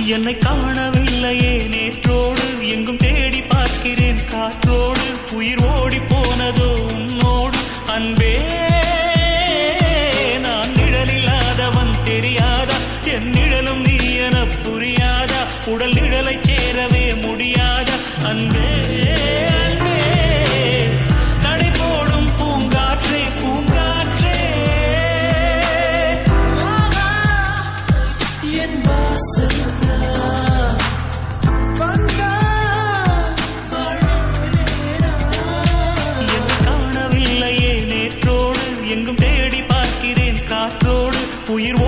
என்னை காணவில்லையே நேற்றோடு எங்கும் தேடி பார்க்கிறேன் காற்றோடு உயிர் ஓடி போனதோ உன்னோடு அன்பே நான் நிழலில்லாதவன் தெரியாதா என் நிழலும் நீ என புரியாதா உடல் நிழலை சேரவே முடியாதா அன்பே எங்கும் தேடி பார்க்கிறேன் காற்றோடு உயிர்